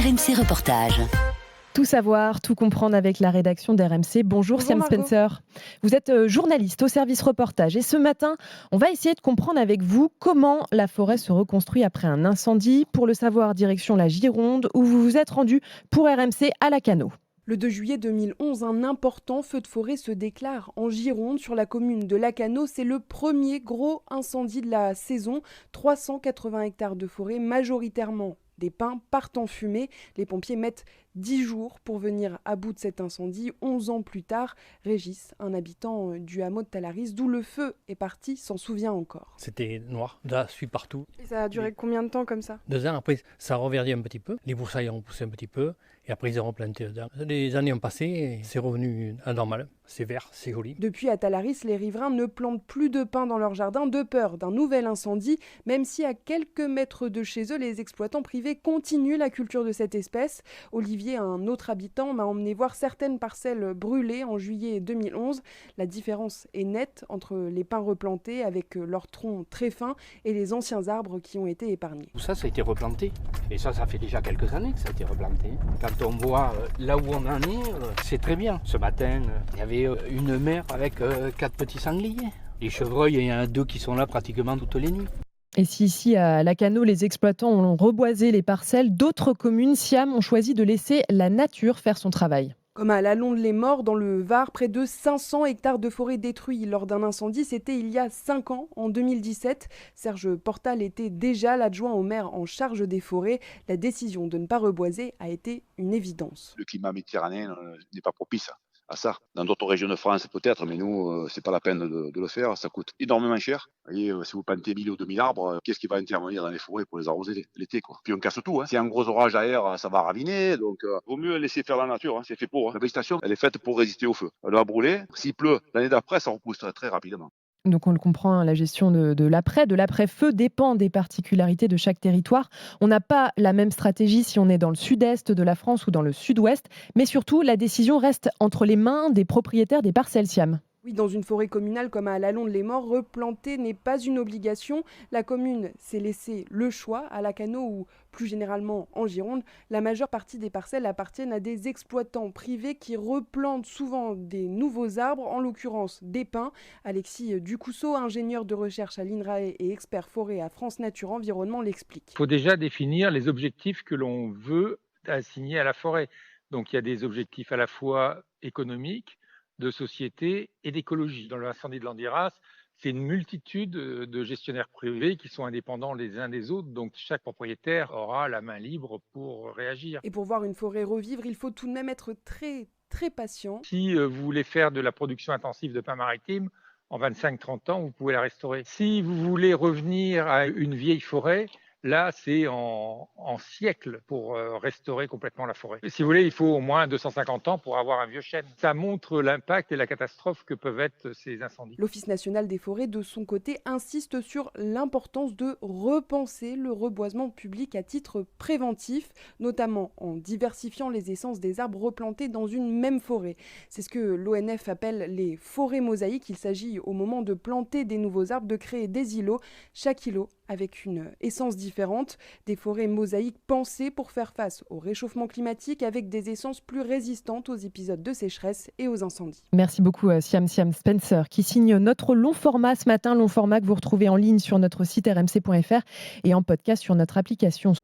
RMC Reportage. Tout savoir, tout comprendre avec la rédaction d'RMC. Bonjour Siam Margot. Spencer. Vous êtes journaliste au service reportage et ce matin, on va essayer de comprendre avec vous comment la forêt se reconstruit après un incendie. Pour le savoir, direction la Gironde où vous vous êtes rendu pour RMC à Lacanau. Le 2 juillet 2011, un important feu de forêt se déclare en Gironde sur la commune de Lacanau. C'est le premier gros incendie de la saison. 380 hectares de forêt, majoritairement des pins, partent en fumée. Les pompiers mettent 10 jours pour venir à bout de cet incendie. 11 ans plus tard, Régis, un habitant du hameau de Talaris, d'où le feu est parti, s'en souvient encore. C'était noir, de la suie partout. Et ça a duré combien de temps comme ça ? 2 ans après, ça a reverdit un petit peu. Les broussailles ont poussé un petit peu. Et après, ils ont replanté dedans. Les années ont passé et c'est revenu à normal. C'est vert, c'est joli. Depuis, à Talaris, les riverains ne plantent plus de pins dans leur jardin de peur d'un nouvel incendie, même si à quelques mètres de chez eux, les exploitants privés continuent la culture de cette espèce. Olivier, un autre habitant, m'a emmené voir certaines parcelles brûlées en juillet 2011. La différence est nette entre les pins replantés avec leurs troncs très fins et les anciens arbres qui ont été épargnés. Tout ça, ça a été replanté. Et ça fait déjà quelques années que ça a été replanté. Quand on voit là où on en est, c'est très bien. Ce matin, il y avait une mère avec 4 petits sangliers. Les chevreuils, il y en a 2 qui sont là pratiquement toutes les nuits. Et si ici à Lacanau, les exploitants ont reboisé les parcelles, d'autres communes, Siam, ont choisi de laisser la nature faire son travail. Comme à la Londe-les-Morts, dans le Var, près de 500 hectares de forêt détruits lors d'un incendie. C'était il y a 5 ans, en 2017. Serge Portal était déjà l'adjoint au maire en charge des forêts. La décision de ne pas reboiser a été une évidence. Le climat méditerranéen n'est pas propice à ça. Dans d'autres régions de France peut-être, mais nous, c'est pas la peine de le faire. Ça coûte énormément cher. Vous voyez, si vous plantez 1000 ou 2000 arbres, qu'est-ce qui va intervenir dans les forêts pour les arroser l'été, quoi. Puis on casse tout. Si un gros orage ailleurs, ça va raviner. Donc, vaut mieux laisser faire la nature. C'est fait pour. La végétation, elle est faite pour résister au feu. Elle va brûler. S'il pleut, l'année d'après, ça repousse très, très rapidement. Donc on le comprend, la gestion de l'après-feu dépend des particularités de chaque territoire. On n'a pas la même stratégie si on est dans le sud-est de la France ou dans le sud-ouest, mais surtout la décision reste entre les mains des propriétaires des parcelles Siam. Oui, dans une forêt communale comme à la Londe-les-Morts, replanter n'est pas une obligation. La commune s'est laissé le choix. À Lacanau ou plus généralement en Gironde, la majeure partie des parcelles appartiennent à des exploitants privés qui replantent souvent des nouveaux arbres, en l'occurrence des pins. Alexis Ducousseau, ingénieur de recherche à l'INRAE et expert forêt à France Nature Environnement, l'explique. Il faut déjà définir les objectifs que l'on veut assigner à la forêt. Donc il y a des objectifs à la fois économiques, de société et d'écologie. Dans l'incendie de l'Andiras, c'est une multitude de gestionnaires privés qui sont indépendants les uns des autres, donc chaque propriétaire aura la main libre pour réagir. Et pour voir une forêt revivre, il faut tout de même être très, très patient. Si vous voulez faire de la production intensive de pins maritimes, en 25-30 ans, vous pouvez la restaurer. Si vous voulez revenir à une vieille forêt, là, c'est en siècles pour restaurer complètement la forêt. Si vous voulez, il faut au moins 250 ans pour avoir un vieux chêne. Ça montre l'impact et la catastrophe que peuvent être ces incendies. L'Office national des forêts, de son côté, insiste sur l'importance de repenser le reboisement public à titre préventif, notamment en diversifiant les essences des arbres replantés dans une même forêt. C'est ce que l'ONF appelle les forêts mosaïques. Il s'agit, au moment de planter des nouveaux arbres, de créer des îlots, chaque îlot avec une essence différente, des forêts mosaïques pensées pour faire face au réchauffement climatique avec des essences plus résistantes aux épisodes de sécheresse et aux incendies. Merci beaucoup Siam Spencer qui signe notre long format ce matin, long format que vous retrouvez en ligne sur notre site rmc.fr et en podcast sur notre application.